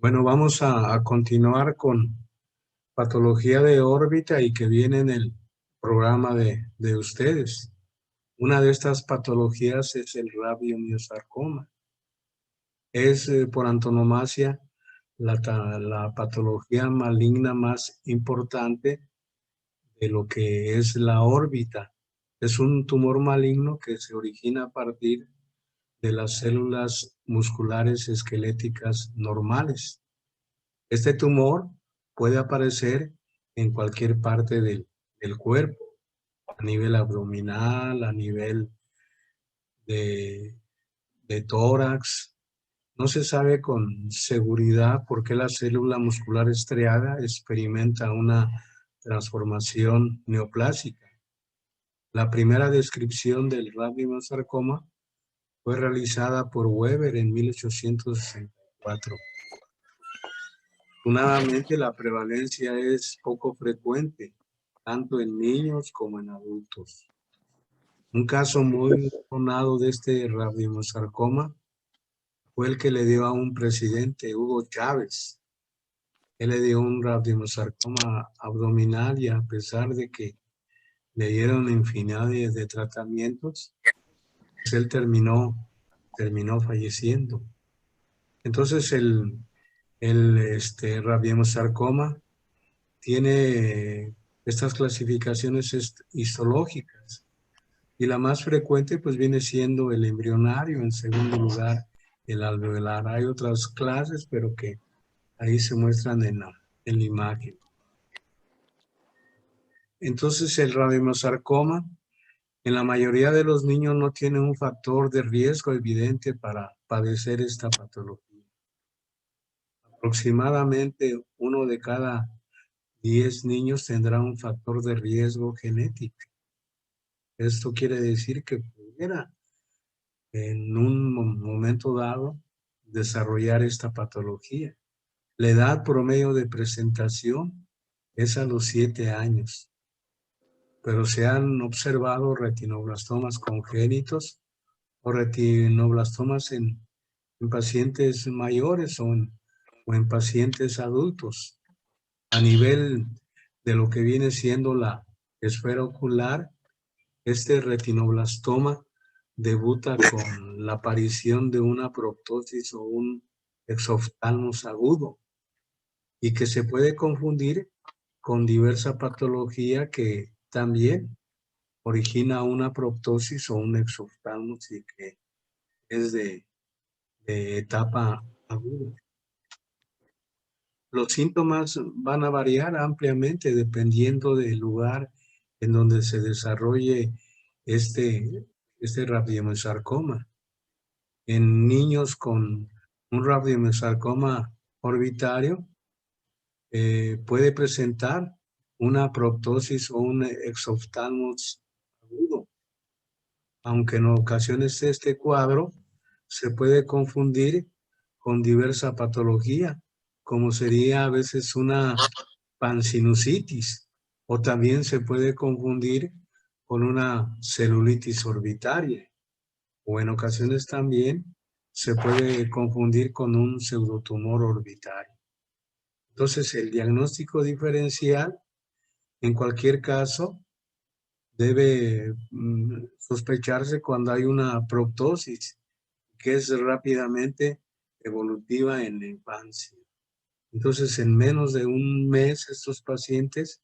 Bueno, vamos a continuar con patología de órbita y que viene en el programa de ustedes. Una de estas patologías es el radiomiosarcoma. Es por antonomasia la patología maligna más importante de lo que es la órbita. Es un tumor maligno que se origina a partir de las células musculares esqueléticas normales. Este tumor puede aparecer en cualquier parte del cuerpo, a nivel abdominal, a nivel de, de tórax. No se sabe con seguridad por qué la célula muscular estriada experimenta una transformación neoplásica. La primera descripción del radiomiosarcoma fue realizada por Weber en 1864. Afortunadamente, la prevalencia es poco frecuente, tanto en niños como en adultos. Un caso muy sonado de este radiomiosarcoma fue el que le dio a un presidente, Hugo Chávez. Él le dio un radiomiosarcoma abdominal y a pesar de que le dieron infinidad de tratamientos, pues él terminó falleciendo. Entonces el radiomiosarcoma tiene estas clasificaciones histológicas y la más frecuente pues viene siendo el embrionario, en segundo lugar el alveolar. Hay otras clases pero que ahí se muestran en la imagen. Entonces el radiomiosarcoma en la mayoría de los niños no tiene un factor de riesgo evidente para padecer esta patología. Aproximadamente 1 de cada 10 niños tendrá un factor de riesgo genético. Esto quiere decir que pudiera en un momento dado desarrollar esta patología. La edad promedio de presentación es a los 7 años, pero se han observado retinoblastomas congénitos o retinoblastomas en pacientes mayores o en pacientes adultos. A nivel de lo que viene siendo la esfera ocular, este retinoblastoma debuta con la aparición de una proptosis o un exoftalmos agudo y que se puede confundir con diversa patología que también origina una proptosis o un exoftalmos y que es de etapa aguda. Los síntomas van a variar ampliamente dependiendo del lugar en donde se desarrolle este radiomiosarcoma. En niños con un radiomiosarcoma orbitario puede presentar una proptosis o un exoftalmos agudo, aunque en ocasiones este cuadro se puede confundir con diversa patología, como sería a veces una pansinusitis, o también se puede confundir con una celulitis orbitaria, o en ocasiones también se puede confundir con un pseudotumor orbitario. Entonces, el diagnóstico diferencial, en cualquier caso, debe sospecharse cuando hay una proptosis, que es rápidamente evolutiva en la infancia. Entonces, en menos de un mes, estos pacientes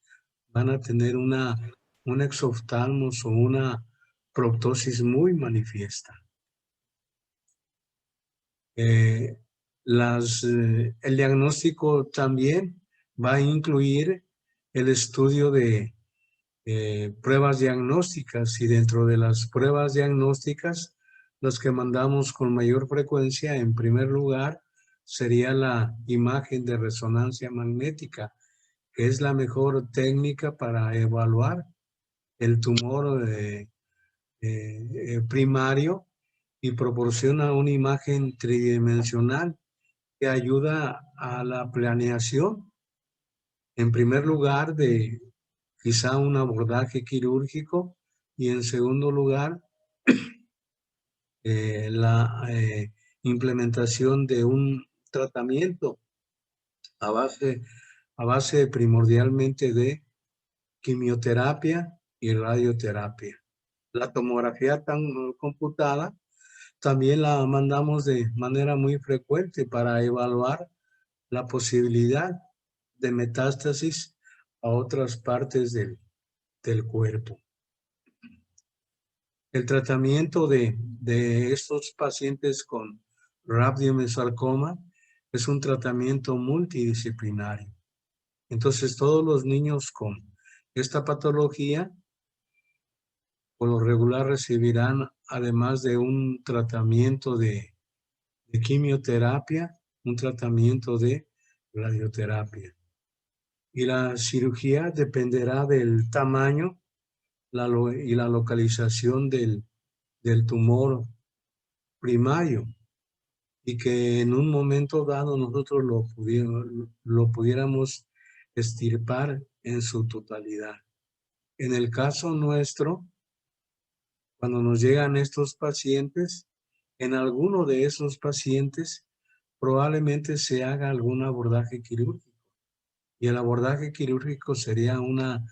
van a tener un exoftalmos o una proptosis muy manifiesta. El diagnóstico también va a incluir el estudio de pruebas diagnósticas y dentro de las pruebas diagnósticas, los que mandamos con mayor frecuencia, en primer lugar, sería la imagen de resonancia magnética, que es la mejor técnica para evaluar el tumor primario y proporciona una imagen tridimensional que ayuda a la planeación, en primer lugar, de quizá un abordaje quirúrgico y en segundo lugar, la implementación de un tratamiento a base, a base primordialmente de quimioterapia y radioterapia. La tomografía computada también la mandamos de manera muy frecuente para evaluar la posibilidad de metástasis a otras partes del cuerpo. El tratamiento de estos pacientes con rabdomesarcoma es un tratamiento multidisciplinario. Entonces, todos los niños con esta patología, por lo regular, recibirán, además de un tratamiento de quimioterapia, un tratamiento de radioterapia. Y la cirugía dependerá del tamaño y la localización del tumor primario, y que en un momento dado nosotros lo pudiéramos extirpar en su totalidad. En el caso nuestro, cuando nos llegan estos pacientes, en alguno de esos pacientes probablemente se haga algún abordaje quirúrgico. Y el abordaje quirúrgico sería una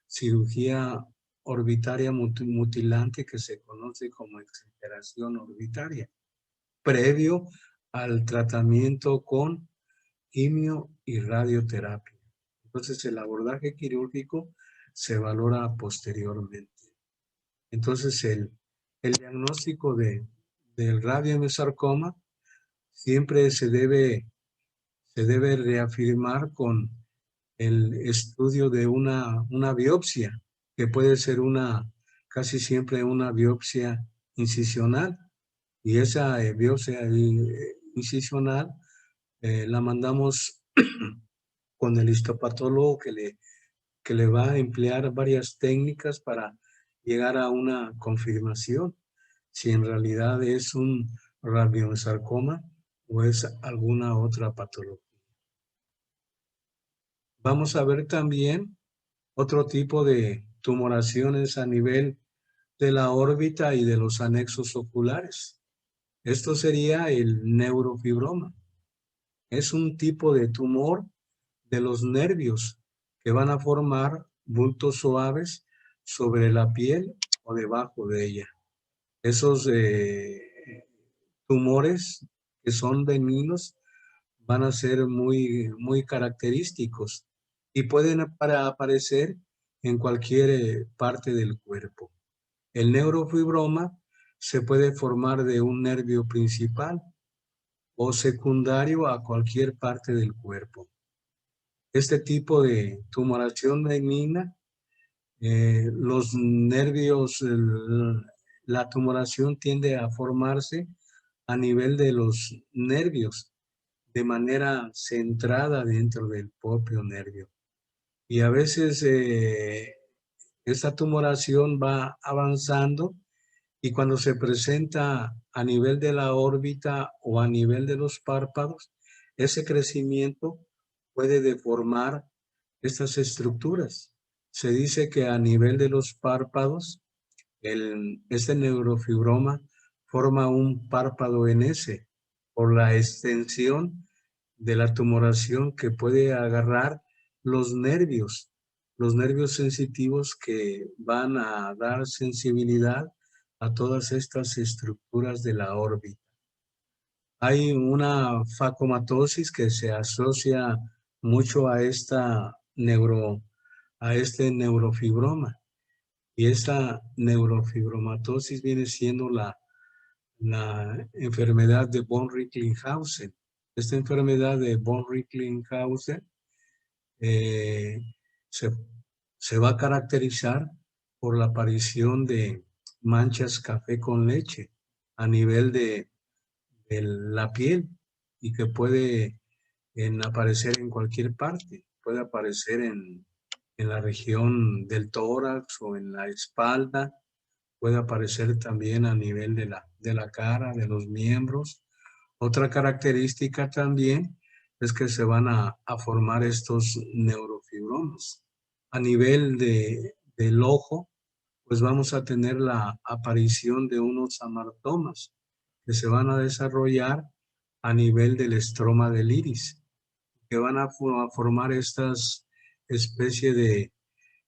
cirugía orbitaria mutilante que se conoce como exenteración orbitaria, previo al tratamiento con quimio y radioterapia. Entonces el abordaje quirúrgico se valora posteriormente. Entonces el diagnóstico del radiomiosarcoma siempre se debe reafirmar con el estudio de una biopsia, que puede ser casi siempre una biopsia incisional, y esa biopsia incisional la mandamos con el histopatólogo que le va a emplear varias técnicas para llegar a una confirmación si en realidad es un radiomiosarcoma o es alguna otra patología. Vamos a ver también otro tipo de tumoraciones a nivel de la órbita y de los anexos oculares. Esto sería el neurofibroma. Es un tipo de tumor de los nervios que van a formar bultos suaves sobre la piel o debajo de ella. Esos tumores que son benignos van a ser muy característicos y pueden aparecer en cualquier parte del cuerpo. El neurofibroma se puede formar de un nervio principal o secundario a cualquier parte del cuerpo. Este tipo de tumoración benigna, los nervios, la tumoración tiende a formarse a nivel de los nervios, de manera centrada dentro del propio nervio. Y a veces esta tumoración va avanzando, y cuando se presenta a nivel de la órbita o a nivel de los párpados, ese crecimiento puede deformar estas estructuras. Se dice que a nivel de los párpados, este neurofibroma forma un párpado en S por la extensión de la tumoración que puede agarrar los nervios sensitivos que van a dar sensibilidad a todas estas estructuras de la órbita. Hay una facomatosis que se asocia mucho a este neurofibroma, y esta neurofibromatosis viene siendo la enfermedad de von Recklinghausen. Esta enfermedad de von Recklinghausen eh, se, se va a caracterizar por la aparición de manchas café con leche a nivel de la piel, y que puede aparecer en cualquier parte. Puede aparecer en la región del tórax o en la espalda. Puede aparecer también a nivel de la cara, de los miembros. Otra característica también es que se van a formar estos neurofibromas. A nivel del ojo, pues vamos a tener la aparición de unos amartomas que se van a desarrollar a nivel del estroma del iris. que van a formar estas especies de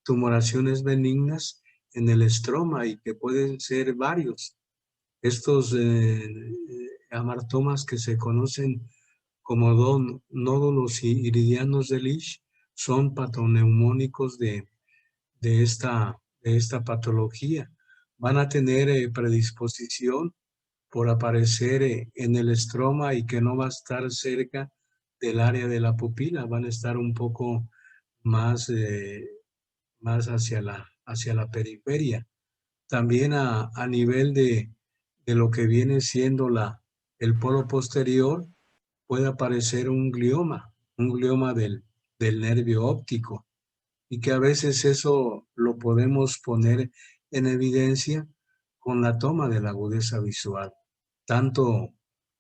tumoraciones benignas en el estroma y que pueden ser varios. Estos amartomas que se conocen como nódulos iridianos de Lisch son patoneumónicos de esta patología. Van a tener predisposición por aparecer en el estroma y que no va a estar cerca del área de la pupila, van a estar un poco más, más hacia la periferia. También a nivel de lo que viene siendo el polo posterior, puede aparecer un glioma del nervio óptico, y que a veces eso lo podemos poner en evidencia con la toma de la agudeza visual, tanto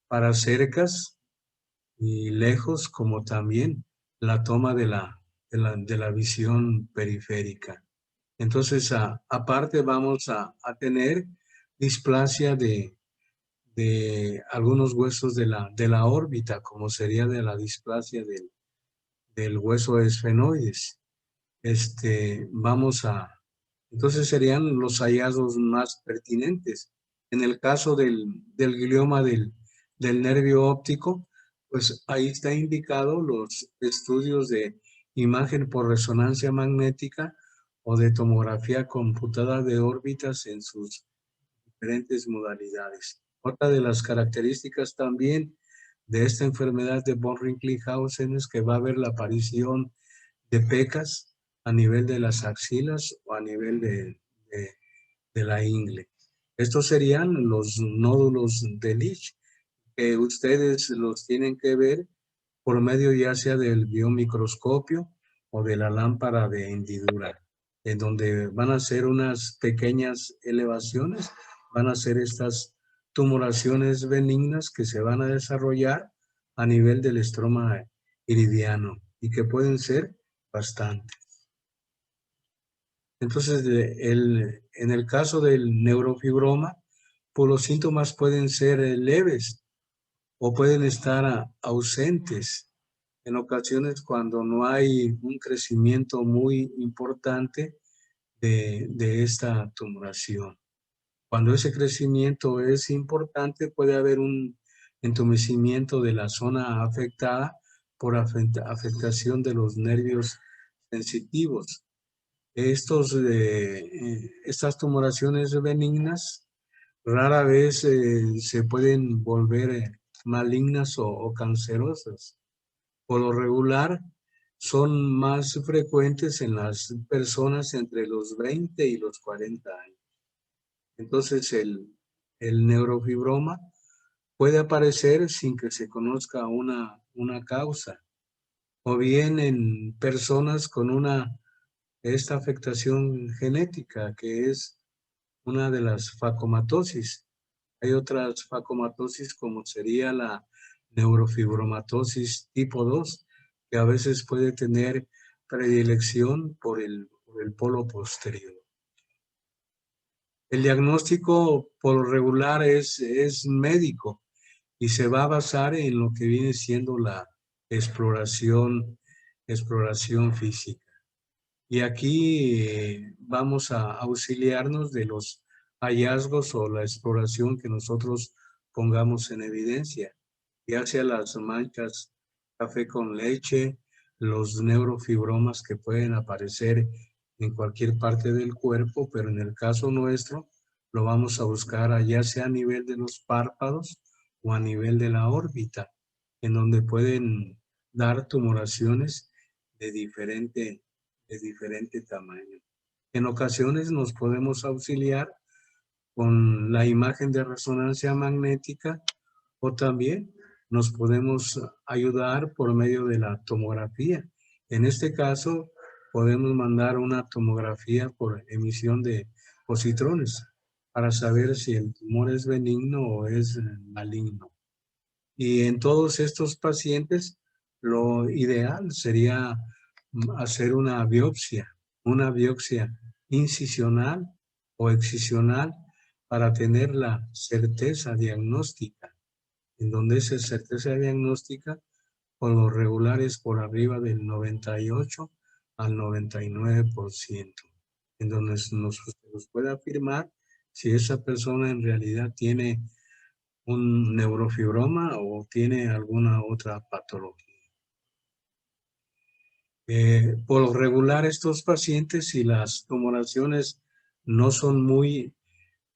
para cercas y lejos como también la toma de la visión periférica. Entonces, aparte vamos a tener displasia de algunos huesos de la órbita, como sería de la displasia del hueso esfenoides. Entonces serían los hallazgos más pertinentes. En el caso del glioma del nervio óptico, pues ahí está indicado los estudios de imagen por resonancia magnética o de tomografía computada de órbitas en sus diferentes modalidades. Otra de las características también de esta enfermedad de von Recklinghausen es que va a haber la aparición de pecas a nivel de las axilas o a nivel de la ingle. Estos serían los nódulos de Lisch, que ustedes los tienen que ver por medio ya sea del biomicroscopio o de la lámpara de hendidura, en donde van a ser unas pequeñas elevaciones, van a ser estas tumoraciones benignas que se van a desarrollar a nivel del estroma iridiano y que pueden ser bastante. Entonces, en el caso del neurofibroma, pues los síntomas pueden ser leves o pueden estar ausentes. En ocasiones cuando no hay un crecimiento muy importante de esta tumoración. Cuando ese crecimiento es importante, puede haber un entumecimiento de la zona afectada por afectación de los nervios sensitivos. Estas tumoraciones benignas rara vez se pueden volver malignas o cancerosas. Por lo regular, son más frecuentes en las personas entre los 20 y los 40 años. Entonces, el neurofibroma puede aparecer sin que se conozca una causa, o bien en personas con esta afectación genética, que es una de las facomatosis. Hay otras facomatosis como sería la neurofibromatosis tipo 2, que a veces puede tener predilección por el polo posterior. El diagnóstico por lo regular es médico y se va a basar en lo que viene siendo la exploración física. Y aquí vamos a auxiliarnos de los hallazgos o la exploración que nosotros pongamos en evidencia, ya sea las manchas café con leche, los neurofibromas que pueden aparecer en cualquier parte del cuerpo, pero en el caso nuestro lo vamos a buscar ya sea a nivel de los párpados o a nivel de la órbita, en donde pueden dar tumoraciones de diferente tamaño. En ocasiones nos podemos auxiliar con la imagen de resonancia magnética o también nos podemos ayudar por medio de la tomografía. En este caso, podemos mandar una tomografía por emisión de positrones para saber si el tumor es benigno o es maligno. Y en todos estos pacientes, lo ideal sería hacer una biopsia incisional o excisional para tener la certeza diagnóstica. En donde esa certeza diagnóstica por lo regular es por arriba del 98 al 99%, en donde se nos puede afirmar si esa persona en realidad tiene un neurofibroma o tiene alguna otra patología. Por lo regular, estos pacientes, si las tumoraciones no son muy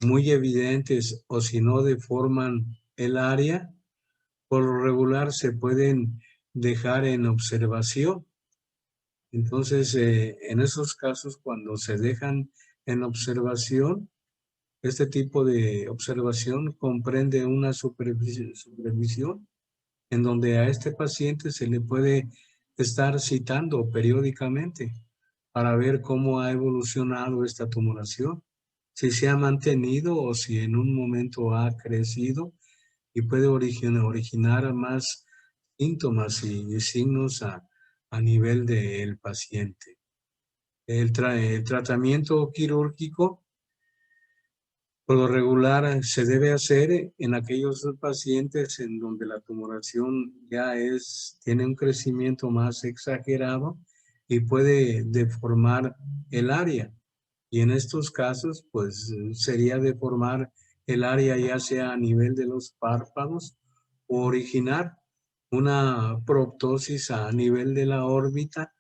evidentes o si no deforman el área, por lo regular se pueden dejar en observación. Entonces, en esos casos, cuando se dejan en observación, este tipo de observación comprende una supervisión en donde a este paciente se le puede estar citando periódicamente para ver cómo ha evolucionado esta tumoración, si se ha mantenido o si en un momento ha crecido y puede originar más síntomas y signos a nivel del paciente. El tratamiento quirúrgico por lo regular se debe hacer en aquellos pacientes en donde la tumoración ya tiene un crecimiento más exagerado y puede deformar el área. Y en estos casos, pues sería deformar el área ya sea a nivel de los párpados o originar una proptosis a nivel de la órbita,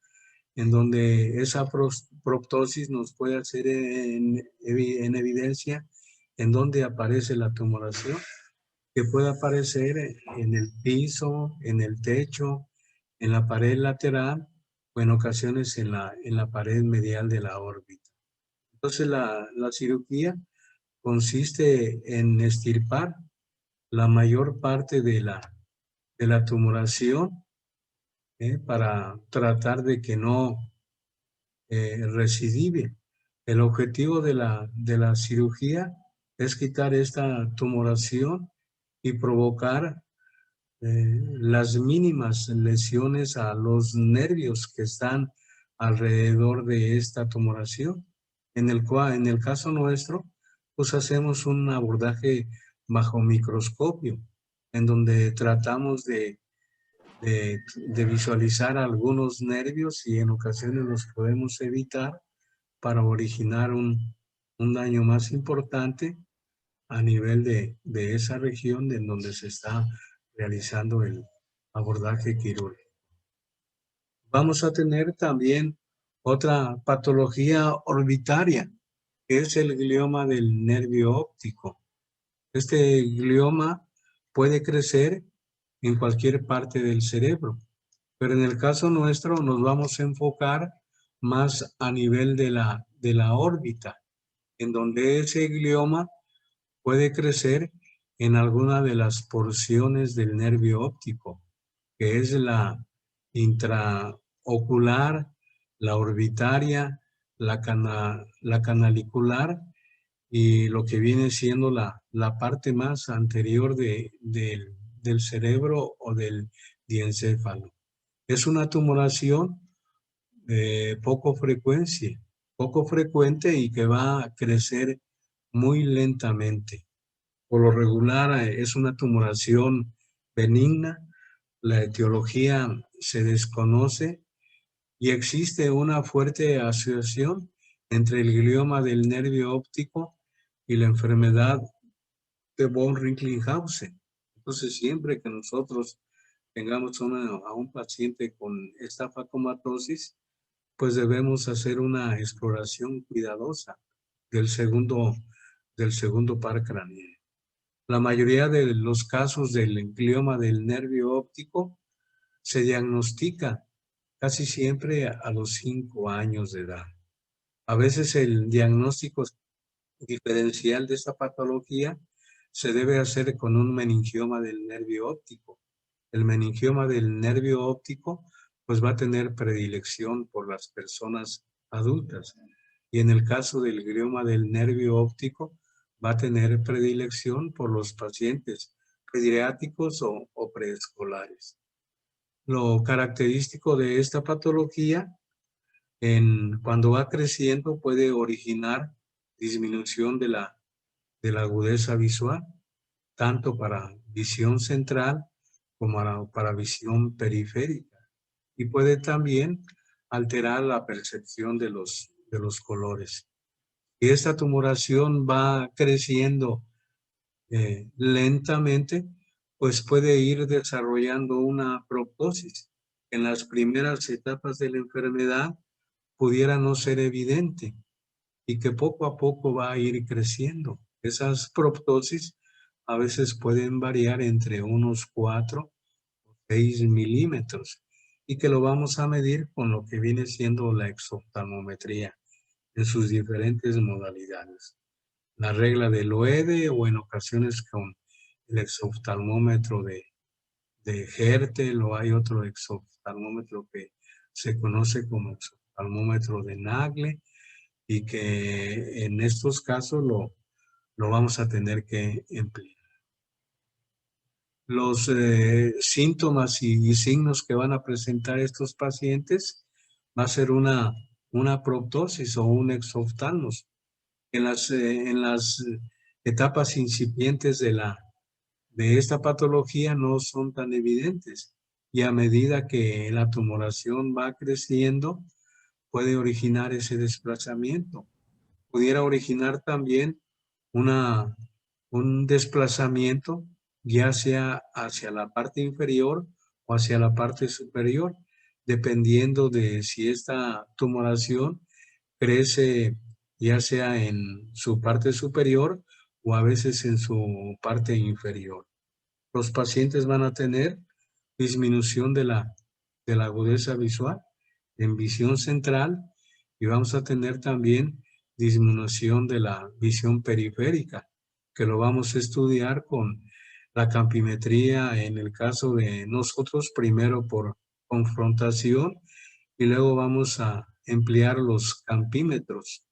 en donde esa proptosis nos puede hacer en evidencia en donde aparece la tumoración, que puede aparecer en el piso, en el techo, en la pared lateral o en ocasiones en la pared medial de la órbita. Entonces la cirugía consiste en extirpar la mayor parte de la tumoración para tratar de que no recidive. El objetivo de la cirugía es quitar esta tumoración y provocar las mínimas lesiones a los nervios que están alrededor de esta tumoración. En el caso nuestro, pues hacemos un abordaje bajo microscopio, en donde tratamos de visualizar algunos nervios y en ocasiones los podemos evitar para originar un daño más importante a nivel de esa región en donde se está realizando el abordaje quirúrgico. Vamos a tener también otra patología orbitaria, que es el glioma del nervio óptico. Este glioma puede crecer en cualquier parte del cerebro, pero en el caso nuestro nos vamos a enfocar más a nivel de la órbita, en donde ese glioma puede crecer en alguna de las porciones del nervio óptico, que es la intraocular, la orbitaria, la canalicular y lo que viene siendo la parte más anterior del cerebro o del diencéfalo. Es una tumoración poco frecuente y que va a crecer muy lentamente. Por lo regular es una tumoración benigna, la etiología se desconoce y existe una fuerte asociación entre el glioma del nervio óptico y la enfermedad de von Recklinghausen. Entonces, siempre que nosotros tengamos a un paciente con esta facomatosis, pues debemos hacer una exploración cuidadosa del segundo par craneal. La mayoría de los casos del glioma del nervio óptico se diagnostica casi siempre a los 5 años de edad. A veces el diagnóstico diferencial de esta patología se debe hacer con un meningioma del nervio óptico. El meningioma del nervio óptico pues va a tener predilección por las personas adultas y en el caso del glioma del nervio óptico va a tener predilección por los pacientes pediátricos o preescolares. Lo característico de esta patología cuando va creciendo puede originar disminución de la agudeza visual, tanto para visión central como para visión periférica. Y puede también alterar la percepción de los colores. Y esta tumoración va creciendo lentamente, pues puede ir desarrollando una proptosis. En las primeras etapas de la enfermedad pudiera no ser evidente y que poco a poco va a ir creciendo. Esas proptosis a veces pueden variar entre unos 4 o 6 milímetros y que lo vamos a medir con lo que viene siendo la exoftalmometría en sus diferentes modalidades. La regla del OEDE o en ocasiones con el exoftalmómetro de Hertel, o hay otro exoftalmómetro que se conoce como exoftalmómetro de Nagle y que en estos casos lo vamos a tener que emplear. Los síntomas y signos que van a presentar estos pacientes va a ser una proptosis o un exoftalmos. En las etapas incipientes de esta patología no son tan evidentes y a medida que la tumoración va creciendo puede originar ese desplazamiento. Pudiera originar también un desplazamiento ya sea hacia la parte inferior o hacia la parte superior, dependiendo de si esta tumoración crece ya sea en su parte superior o a veces en su parte inferior. Los pacientes van a tener disminución de la agudeza visual en visión central y vamos a tener también disminución de la visión periférica, que lo vamos a estudiar con la campimetría en el caso de nosotros, primero por confrontación y luego vamos a emplear los campímetros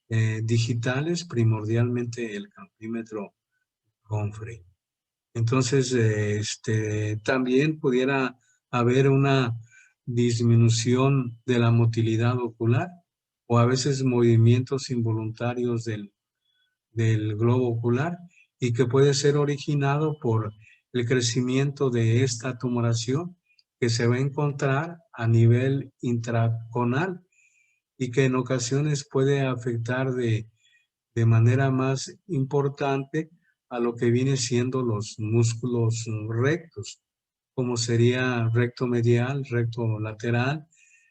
digitales, primordialmente el campímetro Humphrey. Entonces, también pudiera haber una disminución de la motilidad ocular o a veces movimientos involuntarios del globo ocular y que puede ser originado por el crecimiento de esta tumoración que se va a encontrar a nivel intraconal y que en ocasiones puede afectar de manera más importante a lo que viene siendo los músculos rectos, como sería recto medial, recto lateral,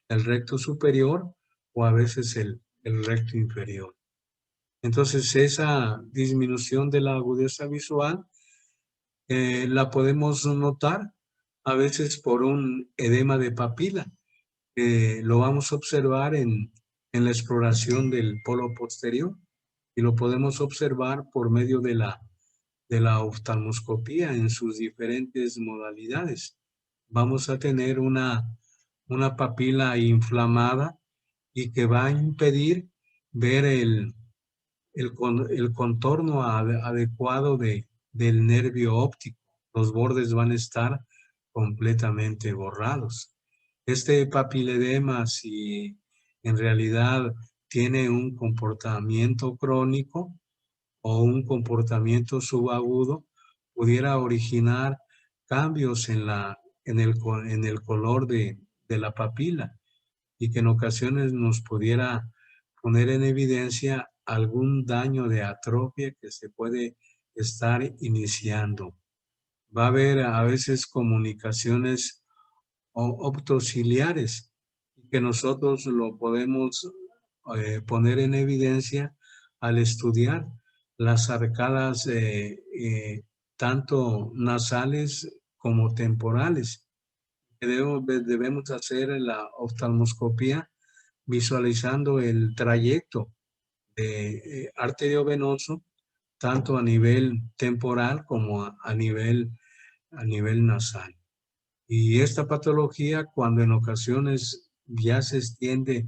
el recto superior o a veces el recto inferior. Entonces, esa disminución de la agudeza visual la podemos notar a veces por un edema de papila. Lo vamos a observar en la exploración del polo posterior y lo podemos observar por medio de la oftalmoscopía en sus diferentes modalidades. Vamos a tener una papila inflamada y que va a impedir ver el contorno adecuado del nervio óptico. Los bordes van a estar completamente borrados. Este papiledema, si en realidad tiene un comportamiento crónico o un comportamiento subagudo, pudiera originar cambios en el color de la papila y que en ocasiones nos pudiera poner en evidencia algún daño de atrofia que se puede estar iniciando. Va a haber a veces comunicaciones optociliares que nosotros lo podemos poner en evidencia al estudiar las arcadas tanto nasales como temporales. Debemos hacer la oftalmoscopía visualizando el trayecto arteriovenoso tanto a nivel temporal como a nivel nasal. Y esta patología, cuando en ocasiones ya se extiende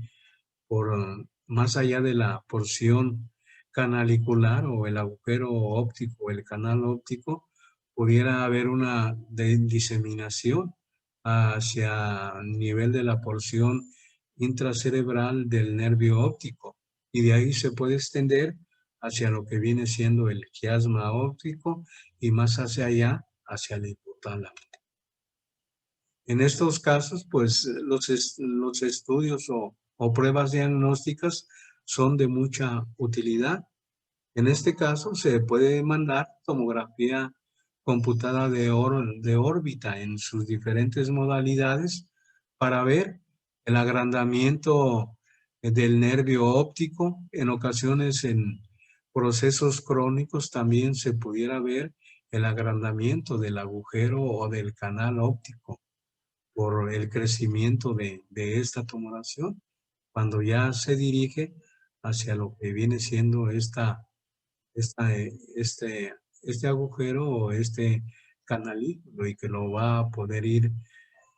por más allá de la porción canalicular o el agujero óptico, el canal óptico, pudiera haber una diseminación hacia el nivel de la porción intracerebral del nervio óptico y de ahí se puede extender hacia lo que viene siendo el quiasma óptico y más hacia allá, hacia el hipotálamo. En estos casos, pues los estudios o pruebas diagnósticas son de mucha utilidad. En este caso, se puede mandar tomografía computada de órbita en sus diferentes modalidades para ver el agrandamiento del nervio óptico. En ocasiones, en procesos crónicos, también se pudiera ver el agrandamiento del agujero o del canal óptico por el crecimiento de esta tumoración, cuando ya se dirige hacia lo que viene siendo esta, este agujero o este canalículo, y que lo va a poder ir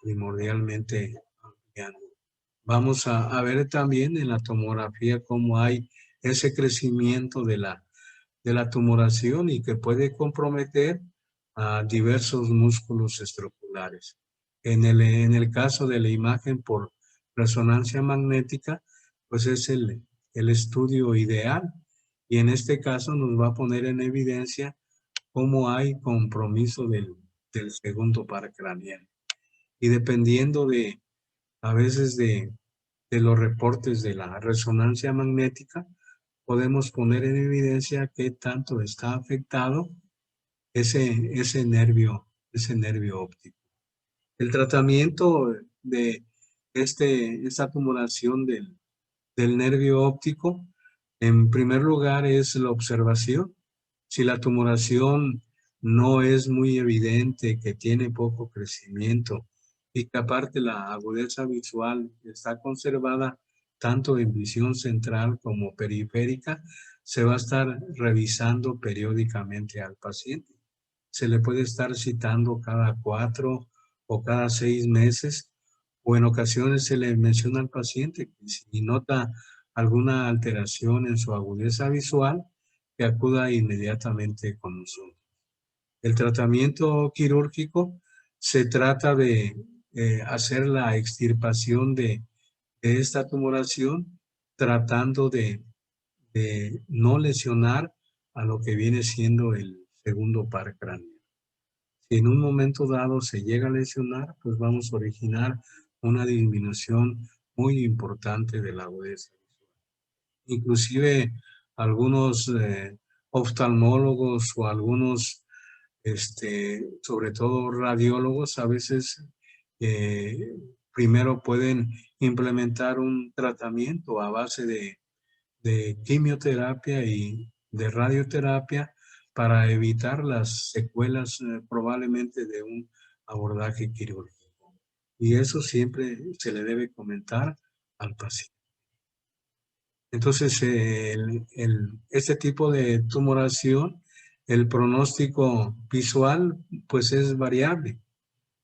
primordialmente ampliando. Vamos a ver también en la tomografía cómo hay ese crecimiento de la tumoración y que puede comprometer a diversos músculos estructurales. En el caso de la imagen por resonancia magnética, pues es el estudio ideal, y en este caso nos va a poner en evidencia cómo hay compromiso del segundo par craneal. Y dependiendo a veces de los reportes de la resonancia magnética, podemos poner en evidencia qué tanto está afectado ese nervio óptico. El tratamiento de esta tumoración del nervio óptico, en primer lugar, es la observación. Si la tumoración no es muy evidente, que tiene poco crecimiento y que aparte la agudeza visual está conservada tanto en visión central como periférica, se va a estar revisando periódicamente al paciente. Se le puede estar citando cada 4 o cada 6 meses, o en ocasiones se le menciona al paciente que si nota alguna alteración en su agudeza visual, que acuda inmediatamente con nosotros. El tratamiento quirúrgico se trata de hacer la extirpación de esta tumoración, tratando de no lesionar a lo que viene siendo el segundo par craneal. Si en un momento dado se llega a lesionar, pues vamos a originar una disminución muy importante de la agudeza. Inclusive algunos oftalmólogos o algunos, sobre todo radiólogos, a veces eh, primero pueden implementar un tratamiento a base de quimioterapia y de radioterapia para evitar las secuelas probablemente de un abordaje quirúrgico. Y eso siempre se le debe comentar al paciente. Entonces, este tipo de tumoración, el pronóstico visual, pues es variable,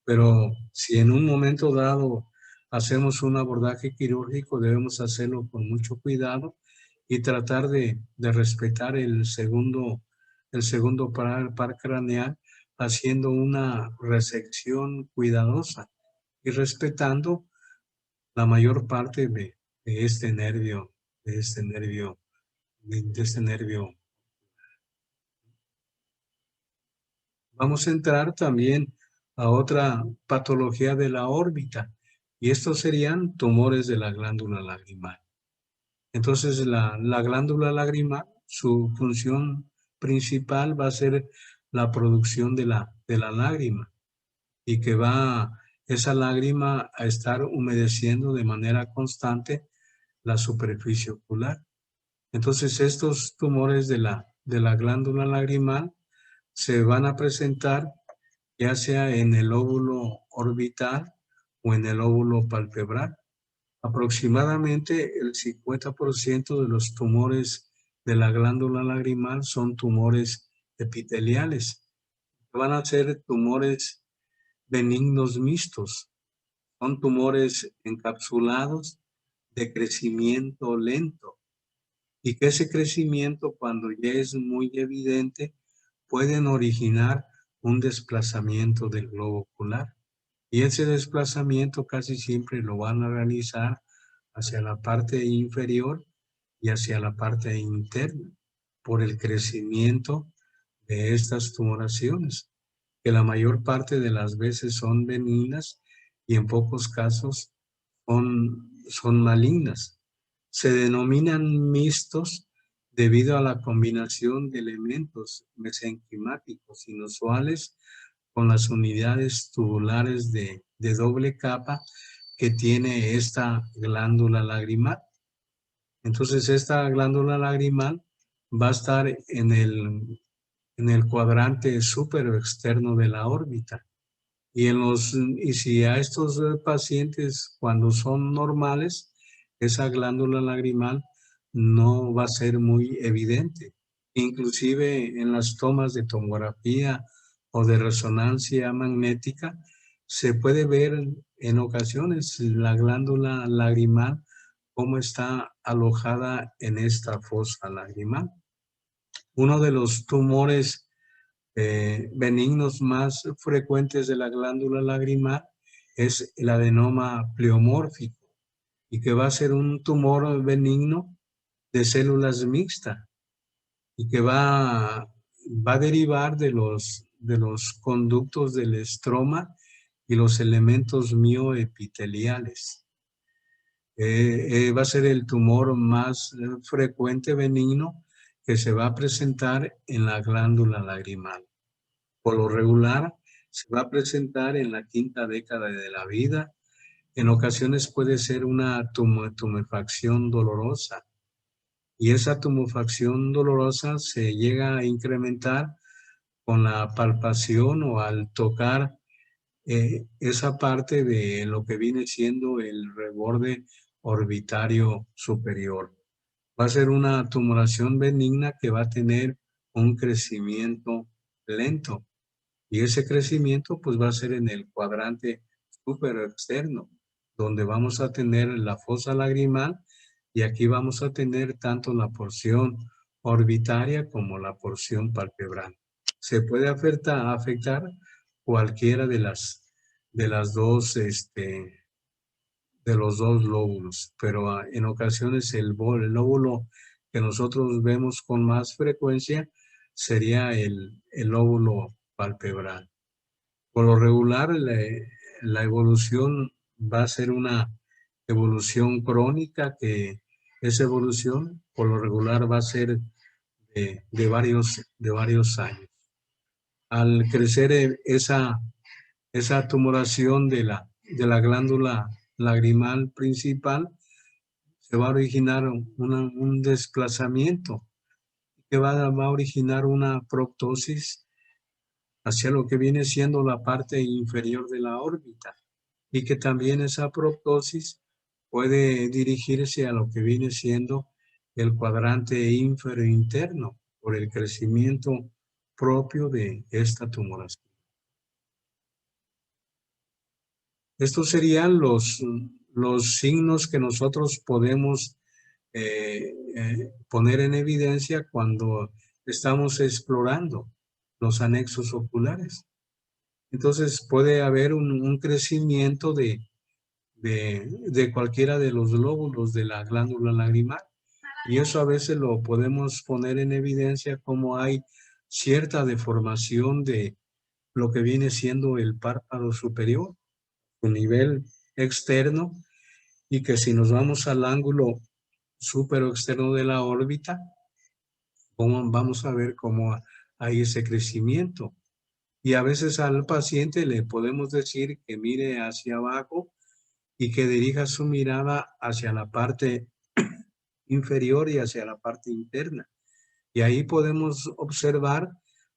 pero si en un momento dado hacemos un abordaje quirúrgico, debemos hacerlo con mucho cuidado y tratar de respetar el segundo par craneal, haciendo una resección cuidadosa y respetando la mayor parte de este nervio, de este nervio, de este nervio. Vamos a entrar también a otra patología de la órbita, y estos serían tumores de la glándula lagrimal. Entonces, la glándula lagrimal, su función principal va a ser la producción de la lágrima, y que va esa lágrima a estar humedeciendo de manera constante la superficie ocular. Entonces, estos tumores de la glándula lagrimal se van a presentar ya sea en el óvulo orbital o en el óvulo palpebral. Aproximadamente el 50% de los tumores de la glándula lagrimal son tumores epiteliales. Van a ser tumores benignos mixtos. Son tumores encapsulados de crecimiento lento, y que ese crecimiento, cuando ya es muy evidente, pueden originar un desplazamiento del globo ocular. Y ese desplazamiento casi siempre lo van a realizar hacia la parte inferior y hacia la parte interna, por el crecimiento de estas tumoraciones, que la mayor parte de las veces son benignas y en pocos casos son malignas. Se denominan mixtos debido a la combinación de elementos mesenquimáticos inusuales con las unidades tubulares de doble capa que tiene esta glándula lagrimal. Entonces, esta glándula lagrimal va a estar en el cuadrante súper externo de la órbita. Y si a estos pacientes, cuando son normales, esa glándula lagrimal no va a ser muy evidente. Inclusive en las tomas de tomografía o de resonancia magnética, se puede ver en ocasiones la glándula lagrimal cómo está alojada en esta fosa lagrimal. Uno de los tumores benignos más frecuentes de la glándula lagrimal es el adenoma pleomórfico y que va a ser un tumor benigno de células mixtas y que va a derivar de los conductos del estroma y los elementos mioepiteliales. Va a ser el tumor más frecuente benigno que se va a presentar en la glándula lagrimal. Por lo regular, se va a presentar en la quinta década de la vida. En ocasiones puede ser una tumefacción dolorosa. Y esa tumefacción dolorosa se llega a incrementar con la palpación o al tocar esa parte de lo que viene siendo el reborde orbitario superior. Va a ser una tumoración benigna que va a tener un crecimiento lento. Y ese crecimiento pues va a ser en el cuadrante súper externo, donde vamos a tener la fosa lagrimal y aquí vamos a tener tanto la porción orbitaria como la porción palpebral. Se puede afectar cualquiera de las dos, de los dos lóbulos, pero en ocasiones el lóbulo que nosotros vemos con más frecuencia sería el lóbulo palpebral. Por lo regular, la evolución va a ser una evolución crónica, que esa evolución por lo regular va a ser de varios años. Al crecer esa tumoración de la glándula lagrimal principal, se va a originar un desplazamiento que va a originar una proptosis hacia lo que viene siendo la parte inferior de la órbita y que también esa proptosis puede dirigirse a lo que viene siendo el cuadrante ínfero interno por el crecimiento propio de esta tumoración. Estos serían los signos que nosotros podemos poner en evidencia cuando estamos explorando los anexos oculares. Entonces puede haber un crecimiento de cualquiera de los lóbulos de la glándula lagrimal y eso a veces lo podemos poner en evidencia como hay cierta deformación de lo que viene siendo el párpado superior, su nivel externo, y que si nos vamos al ángulo súper externo de la órbita, vamos a ver cómo hay ese crecimiento. Y a veces al paciente le podemos decir que mire hacia abajo y que dirija su mirada hacia la parte inferior y hacia la parte interna. Y ahí podemos observar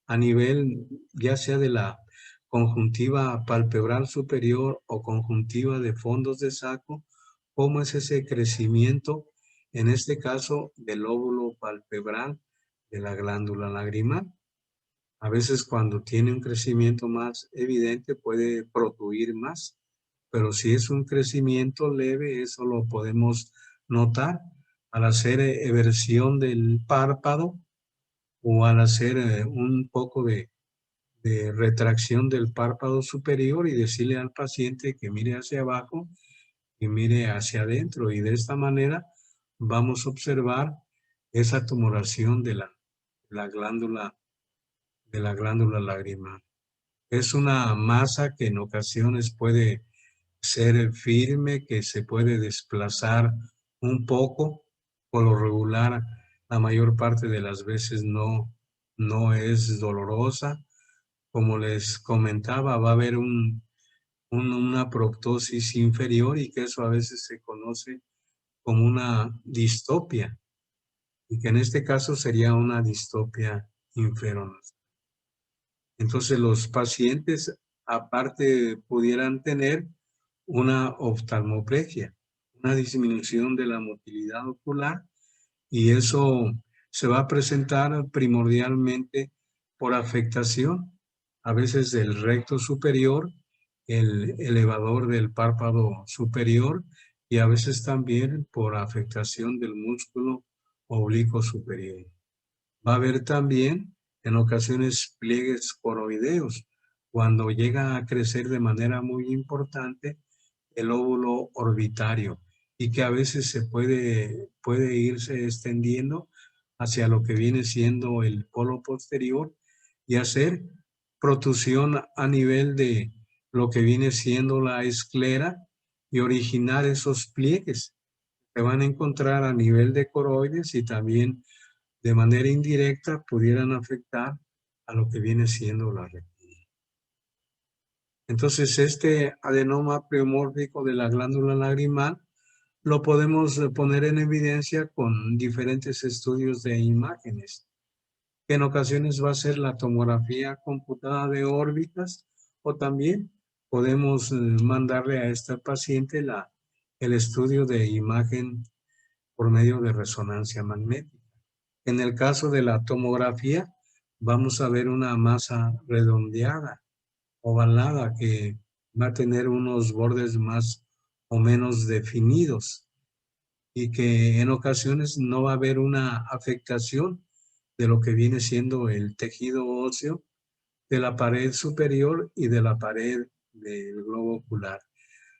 a nivel ya sea de la conjuntiva palpebral superior o conjuntiva de fondos de saco, cómo es ese crecimiento, en este caso del lóbulo palpebral de la glándula lagrimal. A veces cuando tiene un crecimiento más evidente puede protruir más, pero si es un crecimiento leve, eso lo podemos notar al hacer eversión del párpado o al hacer un poco de retracción del párpado superior y decirle al paciente que mire hacia abajo y mire hacia adentro. Y de esta manera vamos a observar esa tumoración de la glándula lagrimal. Es una masa que en ocasiones puede ser firme, que se puede desplazar un poco. Por lo regular, la mayor parte de las veces no es dolorosa. Como les comentaba, va a haber una proptosis inferior y que eso a veces se conoce como una distopia, y que en este caso sería una distopia inferior. Entonces los pacientes aparte pudieran tener una oftalmoplegia, una disminución de la motilidad ocular, y eso se va a presentar primordialmente por afectación, a veces del recto superior, el elevador del párpado superior, y a veces también por afectación del músculo oblicuo superior. Va a haber también en ocasiones pliegues coroideos, cuando llega a crecer de manera muy importante el óvulo orbitario, y que a veces puede irse extendiendo hacia lo que viene siendo el polo posterior y hacer protusión a nivel de lo que viene siendo la esclera y originar esos pliegues que van a encontrar a nivel de coroides, y también de manera indirecta pudieran afectar a lo que viene siendo la retina. Entonces, este adenoma pleomórfico de la glándula lagrimal lo podemos poner en evidencia con diferentes estudios de imágenes, que en ocasiones va a ser la tomografía computada de órbitas, o también podemos mandarle a esta paciente el estudio de imagen por medio de resonancia magnética. En el caso de la tomografía, vamos a ver una masa redondeada, ovalada, que va a tener unos bordes más o menos definidos, y que en ocasiones no va a haber una afectación de lo que viene siendo el tejido óseo de la pared superior y de la pared del globo ocular.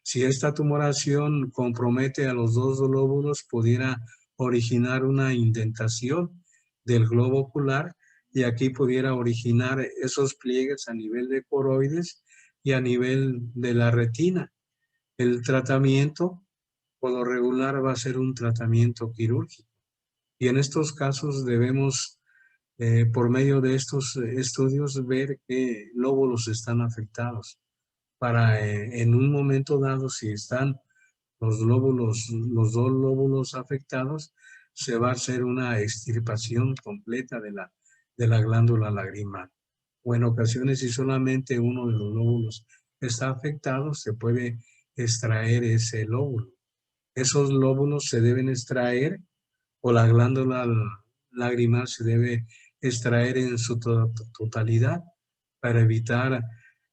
Si esta tumoración compromete a los dos lóbulos, pudiera originar una indentación del globo ocular, y aquí pudiera originar esos pliegues a nivel de coroides y a nivel de la retina. El tratamiento, por lo regular, va a ser un tratamiento quirúrgico. Y en estos casos debemos, por medio de estos estudios, ver qué lóbulos están afectados, para en un momento dado, si están los dos lóbulos afectados, se va a hacer una extirpación completa de la glándula lagrimal. O en ocasiones, si solamente uno de los lóbulos está afectado, se puede extraer ese lóbulo. Esos lóbulos se deben extraer, o la glándula lagrimal se debe extraer en su totalidad, para evitar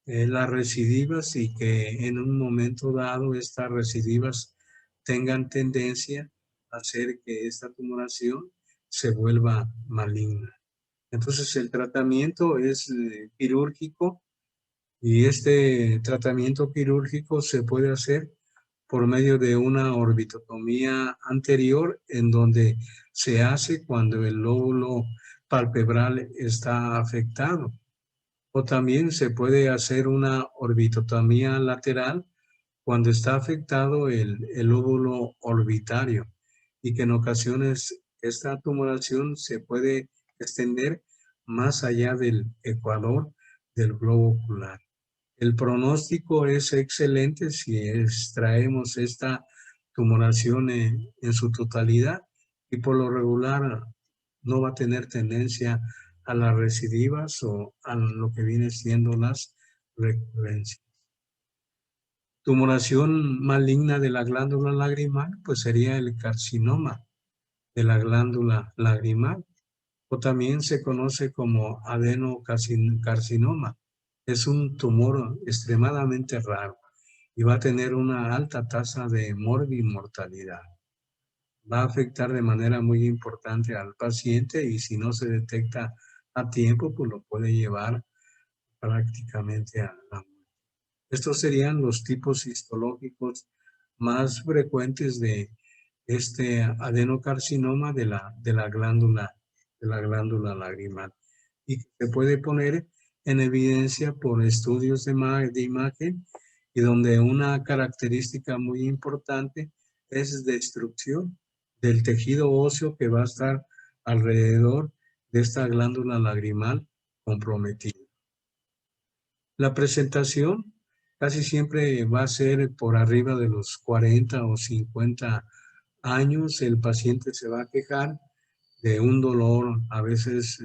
las recidivas, y que en un momento dado estas recidivas tengan tendencia a hacer que esta tumoración se vuelva maligna. Entonces el tratamiento es quirúrgico, y este tratamiento quirúrgico se puede hacer por medio de una orbitotomía anterior, en donde se hace cuando el lóbulo palpebral está afectado. O también se puede hacer una orbitotomía lateral cuando está afectado el lóbulo orbitario, y que en ocasiones esta tumoración se puede extender más allá del ecuador del globo ocular. El pronóstico es excelente si extraemos esta tumoración en su totalidad, y por lo regular no va a tener tendencia a las recidivas o a lo que viene siendo las recurrencias. Tumoración maligna de la glándula lagrimal, pues sería el carcinoma de la glándula lagrimal, o también se conoce como adenocarcinoma. Es un tumor extremadamente raro y va a tener una alta tasa de morbimortalidad. Va a afectar de manera muy importante al paciente, y si no se detecta a tiempo, pues lo puede llevar prácticamente a la muerte. Estos serían los tipos histológicos más frecuentes de este adenocarcinoma de la glándula lagrimal, y se puede poner en evidencia por estudios de imagen, y donde una característica muy importante es destrucción del tejido óseo que va a estar alrededor de esta glándula lagrimal comprometida. La presentación casi siempre va a ser por arriba de los 40 o 50 años. El paciente se va a quejar de un dolor a veces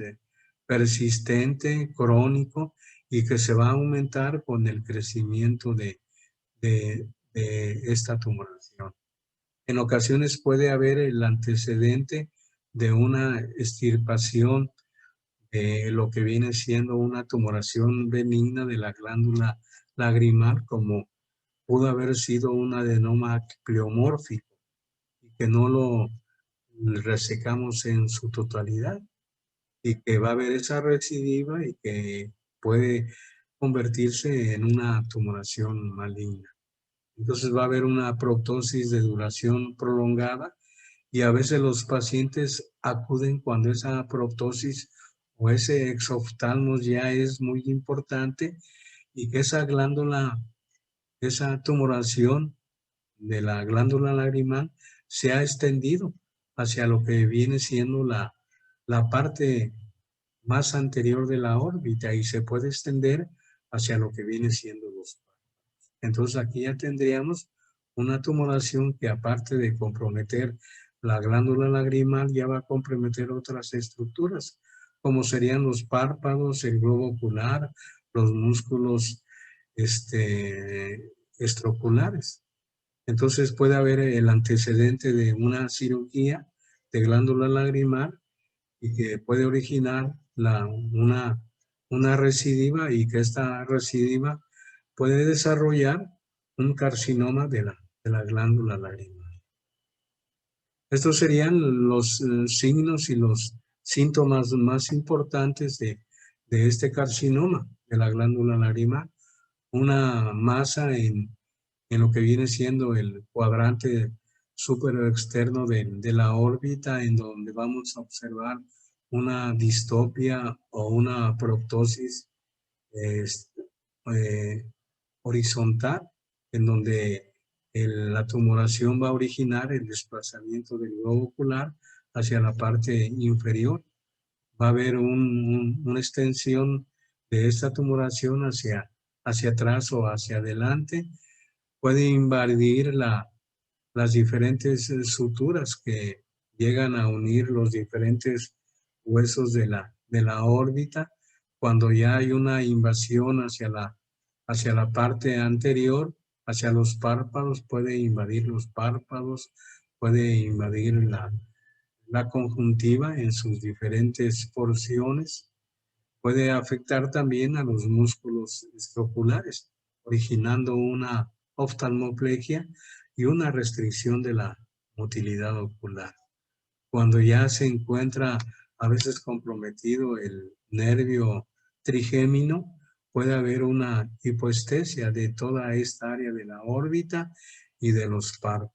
persistente, crónico, y que se va a aumentar con el crecimiento de esta tumoración. En ocasiones puede haber el antecedente de una extirpación de lo que viene siendo una tumoración benigna de la glándula lagrimal, como pudo haber sido un adenoma pleomórfico, y que no lo resecamos en su totalidad, y que va a haber esa recidiva y que puede convertirse en una tumoración maligna. Entonces va a haber una proptosis de duración prolongada, y a veces los pacientes acuden cuando esa proptosis o ese exoftalmos ya es muy importante, y que esa glándula, esa tumoración de la glándula lagrimal se ha extendido hacia lo que viene siendo la parte más anterior de la órbita, y se puede extender hacia lo que viene siendo los párpados. Entonces aquí ya tendríamos una tumoración que, aparte de comprometer la glándula lagrimal, ya va a comprometer otras estructuras, como serían los párpados, el globo ocular, los músculos extraoculares. Entonces puede haber el antecedente de una cirugía de glándula lagrimal, y que puede originar una recidiva, y que esta recidiva puede desarrollar un carcinoma de la glándula lagrimal. Estos serían los signos y los síntomas más importantes de este carcinoma de la glándula lagrimal. Una masa en lo que viene siendo el cuadrante superior externo de la órbita, en donde vamos a observar una distopia o una proptosis horizontal, en donde la tumoración va a originar el desplazamiento del globo ocular hacia la parte inferior. Va a haber una extensión de esta tumoración hacia atrás o hacia adelante. Puede invadir las diferentes suturas que llegan a unir los diferentes huesos de la órbita. Cuando ya hay una invasión hacia la parte anterior, hacia los párpados, puede invadir los párpados, puede invadir la conjuntiva en sus diferentes porciones, puede afectar también a los músculos extraoculares, originando una oftalmoplegia y una restricción de la motilidad ocular. Cuando ya se encuentra a veces comprometido el nervio trigémino, puede haber una hipoestesia de toda esta área de la órbita y de los párpados.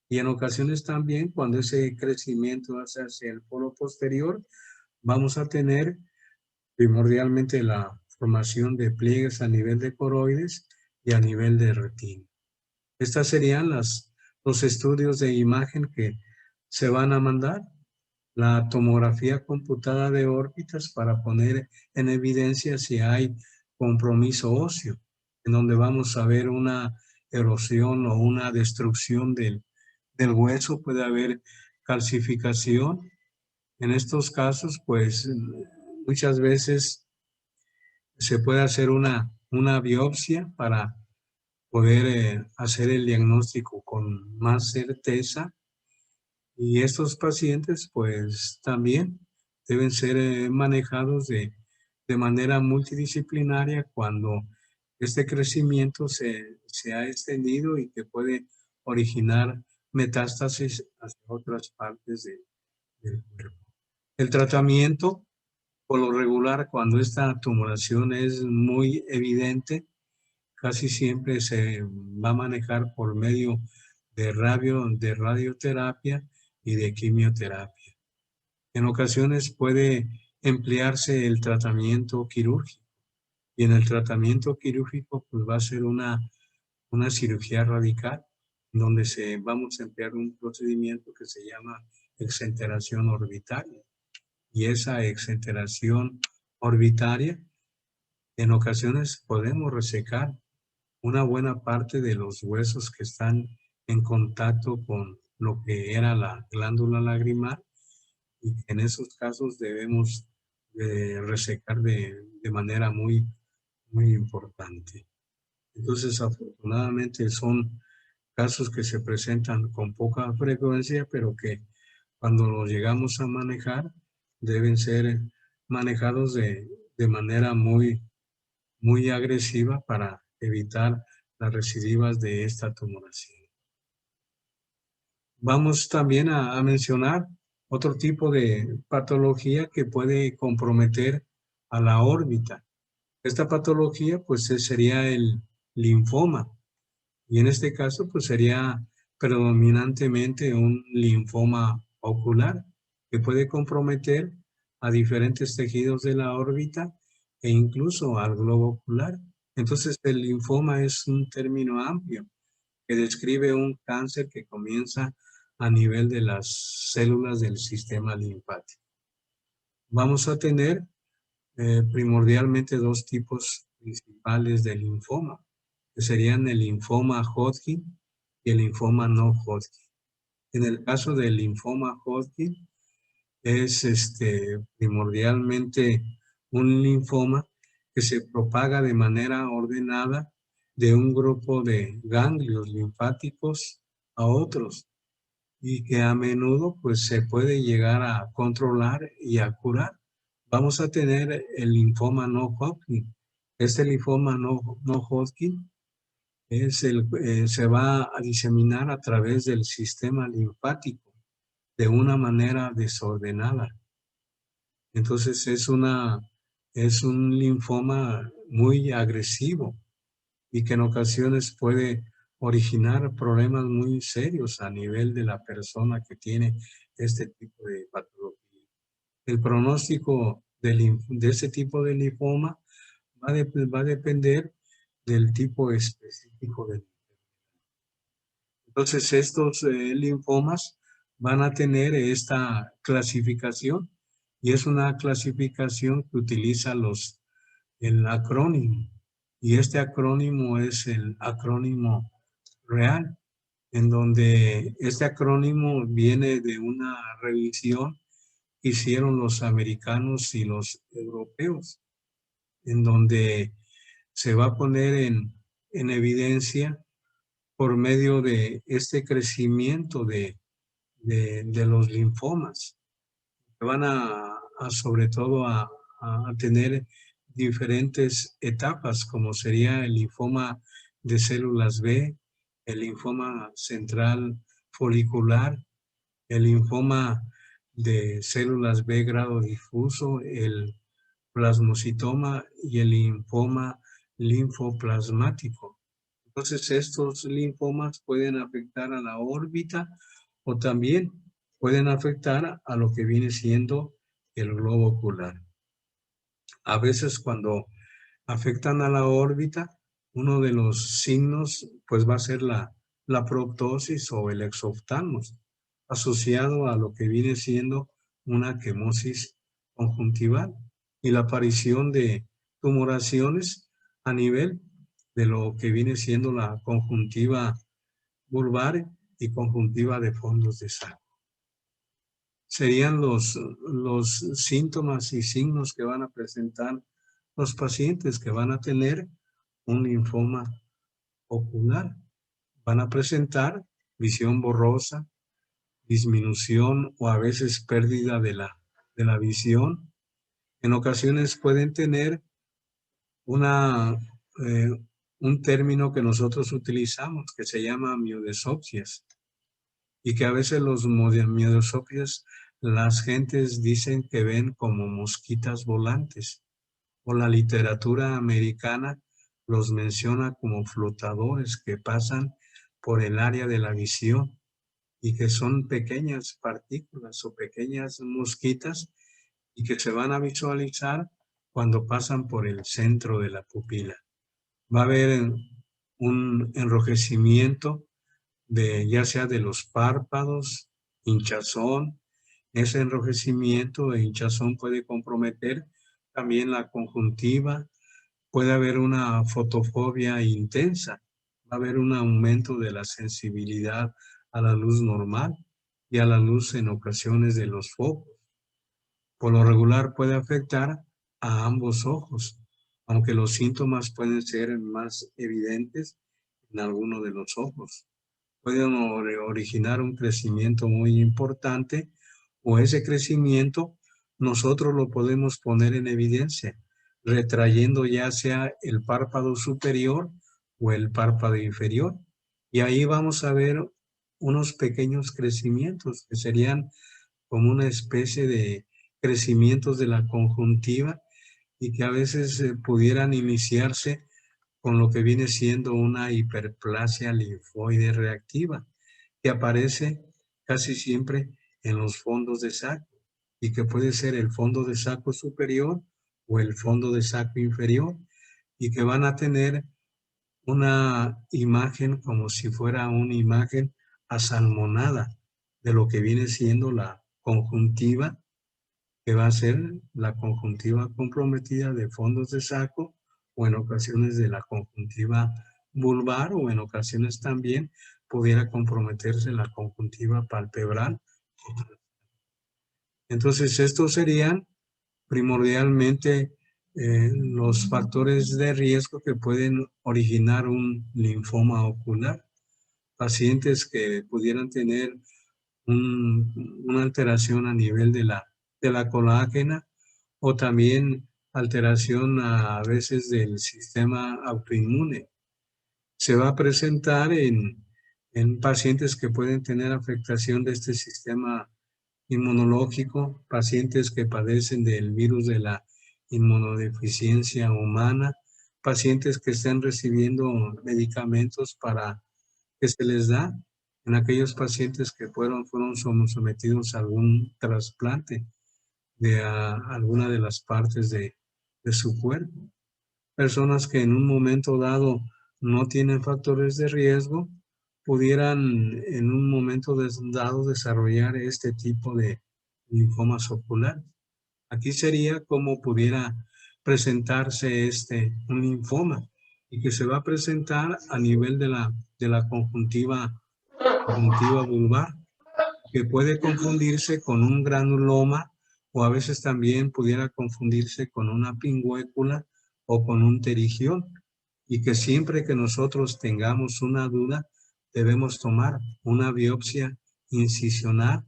Y en ocasiones también, cuando ese crecimiento hace hacia el polo posterior, vamos a tener primordialmente la formación de pliegues a nivel de coroides y a nivel de retina. Estas serían los estudios de imagen que se van a mandar. La tomografía computada de órbitas, para poner en evidencia si hay compromiso óseo, en donde vamos a ver una erosión o una destrucción del hueso. Puede haber calcificación. En estos casos, pues muchas veces se puede hacer una biopsia para poder hacer el diagnóstico con más certeza. Y estos pacientes pues también deben ser manejados de manera multidisciplinaria cuando este crecimiento se ha extendido y que puede originar metástasis hacia otras partes del cuerpo. El tratamiento, por lo regular, cuando esta tumoración es muy evidente, casi siempre se va a manejar por medio de radioterapia y de quimioterapia. En ocasiones puede emplearse el tratamiento quirúrgico, y en el tratamiento quirúrgico pues va a ser una una cirugía radical, donde vamos a emplear un procedimiento que se llama exenteración orbitaria. Y esa exenteración orbitaria, en ocasiones podemos resecar una buena parte de los huesos que están en contacto con lo que era la glándula lagrimal, y en esos casos debemos resecar de manera muy, muy importante. Entonces, afortunadamente son casos que se presentan con poca frecuencia, pero que cuando los llegamos a manejar, deben ser manejados de manera muy, muy agresiva para evitar las recidivas de esta tumoración. Vamos también a mencionar otro tipo de patología que puede comprometer a la órbita. Esta patología, pues, sería el linfoma. Y en este caso, pues, sería predominantemente un linfoma ocular que puede comprometer a diferentes tejidos de la órbita e incluso al globo ocular. Entonces, el linfoma es un término amplio que describe un cáncer que comienza a nivel de las células del sistema linfático. Vamos a tener primordialmente dos tipos principales de linfoma, que serían el linfoma Hodgkin y el linfoma no Hodgkin. En el caso del linfoma Hodgkin, es primordialmente un linfoma que se propaga de manera ordenada de un grupo de ganglios linfáticos a otros, y que a menudo pues se puede llegar a controlar y a curar. Vamos a tener el linfoma no Hodgkin. Este linfoma no Hodgkin se va a diseminar a través del sistema linfático de una manera desordenada. Entonces es un linfoma muy agresivo y que en ocasiones puede originar problemas muy serios a nivel de la persona que tiene este tipo de patología. El pronóstico de ese tipo de linfoma va a depender del tipo específico del linfoma. Entonces, estos linfomas van a tener esta clasificación, y es una clasificación que utiliza el acrónimo, y este acrónimo es el acrónimo real, en donde este acrónimo viene de una revisión que hicieron los americanos y los europeos, en donde se va a poner en evidencia por medio de este crecimiento de los linfomas, que van sobre todo a tener diferentes etapas, como sería el linfoma de células B, el linfoma central folicular, el linfoma de células B grado difuso, el plasmocitoma y el linfoma linfoplasmático. Entonces, estos linfomas pueden afectar a la órbita o también pueden afectar a lo que viene siendo el globo ocular. A veces cuando afectan a la órbita, uno de los signos pues va a ser la proptosis o el exoftalmos, asociado a lo que viene siendo una quemosis conjuntival y la aparición de tumoraciones a nivel de lo que viene siendo la conjuntiva vulvar y conjuntiva de fondos de saco. Serían los síntomas y signos que van a presentar los pacientes que van a tener un linfoma ocular. Van a presentar visión borrosa, disminución o a veces pérdida de la visión. En ocasiones pueden tener eh, un término que nosotros utilizamos que se llama miodesopsias, y que a veces los miodesopsias las gentes dicen que ven como mosquitas volantes, o la literatura americana los menciona como flotadores que pasan por el área de la visión y que son pequeñas partículas o pequeñas mosquitas y que se van a visualizar cuando pasan por el centro de la pupila. Va a haber un enrojecimiento ya sea de los párpados, hinchazón. Ese enrojecimiento e hinchazón puede comprometer también la conjuntiva. Puede haber una fotofobia intensa. Va a haber un aumento de la sensibilidad a la luz normal y a la luz en ocasiones de los focos. Por lo regular puede afectar a ambos ojos, aunque los síntomas pueden ser más evidentes en alguno de los ojos. Pueden originar un crecimiento muy importante, o ese crecimiento nosotros lo podemos poner en evidencia, retrayendo ya sea el párpado superior o el párpado inferior. Y ahí vamos a ver unos pequeños crecimientos que serían como una especie de crecimientos de la conjuntiva y que a veces pudieran iniciarse con lo que viene siendo una hiperplasia linfoide reactiva, que aparece casi siempre en los fondos de saco y que puede ser el fondo de saco superior o el fondo de saco inferior, y que van a tener una imagen como si fuera una imagen asalmonada de lo que viene siendo la conjuntiva, que va a ser la conjuntiva comprometida de fondos de saco, o en ocasiones de la conjuntiva vulvar, o en ocasiones también pudiera comprometerse la conjuntiva palpebral. Entonces, estos serían primordialmente los factores de riesgo que pueden originar un linfoma ocular. Pacientes que pudieran tener una alteración a nivel de la colágena, o también alteración a veces del sistema autoinmune. Se va a presentar en pacientes que pueden tener afectación de este sistema inmunológico, pacientes que padecen del virus de la inmunodeficiencia humana, pacientes que están recibiendo medicamentos para que se les da, en aquellos pacientes que fueron sometidos a algún trasplante de alguna de las partes de su cuerpo. Personas que en un momento dado no tienen factores de riesgo, pudieran en un momento dado desarrollar este tipo de linfomas oculares. Aquí sería como pudiera presentarse un linfoma, y que se va a presentar a nivel de la conjuntiva vulvar, que puede confundirse con un granuloma, o a veces también pudiera confundirse con una pingüécula o con un terigión, y que siempre que nosotros tengamos una duda, debemos tomar una biopsia incisional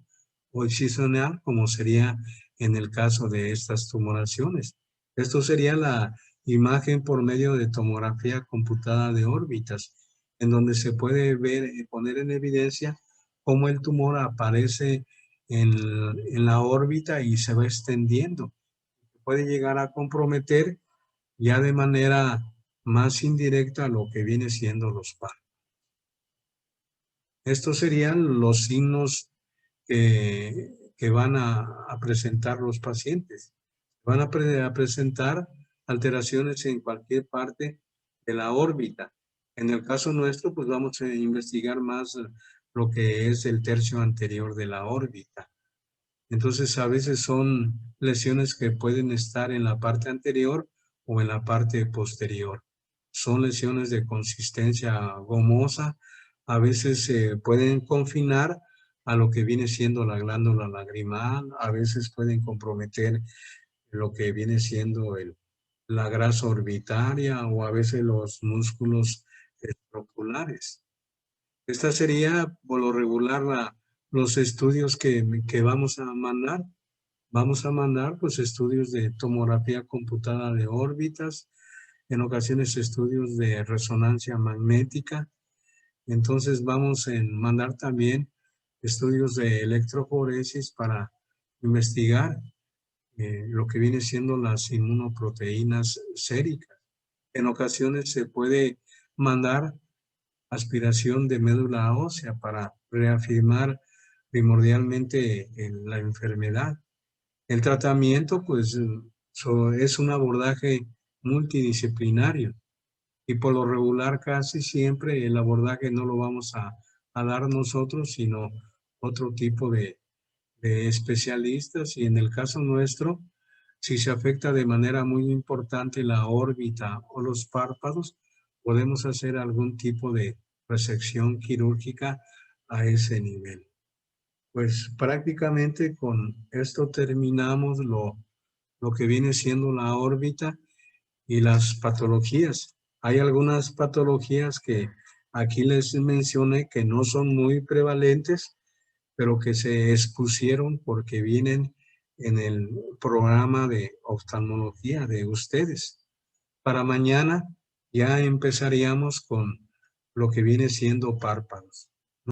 o excisional, como sería en el caso de estas tumoraciones. Esto sería la imagen por medio de tomografía computada de órbitas, en donde se puede ver y poner en evidencia cómo el tumor aparece en la órbita y se va extendiendo. Puede llegar a comprometer ya de manera más indirecta lo que viene siendo los párpados. Estos serían los signos que van a presentar los pacientes. Van a presentar alteraciones en cualquier parte de la órbita. En el caso nuestro, pues vamos a investigar más lo que es el tercio anterior de la órbita. Entonces, a veces son lesiones que pueden estar en la parte anterior o en la parte posterior. Son lesiones de consistencia gomosa. A veces se pueden confinar a lo que viene siendo la glándula lagrimal. A veces pueden comprometer lo que viene siendo la grasa orbitaria, o a veces los músculos escroculares. Esta sería, por lo regular, los estudios que vamos a mandar. Vamos a mandar pues estudios de tomografía computada de órbitas, en ocasiones estudios de resonancia magnética. Entonces vamos a mandar también estudios de electroforesis para investigar lo que viene siendo las inmunoproteínas séricas. En ocasiones se puede mandar aspiración de médula ósea para reafirmar primordialmente la enfermedad. El tratamiento, pues, es un abordaje multidisciplinario, Y por lo regular casi siempre el abordaje no lo vamos a dar nosotros, sino otro tipo de especialistas. Y en el caso nuestro, si se afecta de manera muy importante la órbita o los párpados, podemos hacer algún tipo de resección quirúrgica a ese nivel. Pues prácticamente con esto terminamos lo que viene siendo la órbita y las patologías. Hay algunas patologías que aquí les mencioné que no son muy prevalentes, pero que se expusieron porque vienen en el programa de oftalmología de ustedes. Para mañana ya empezaríamos con lo que viene siendo párpados.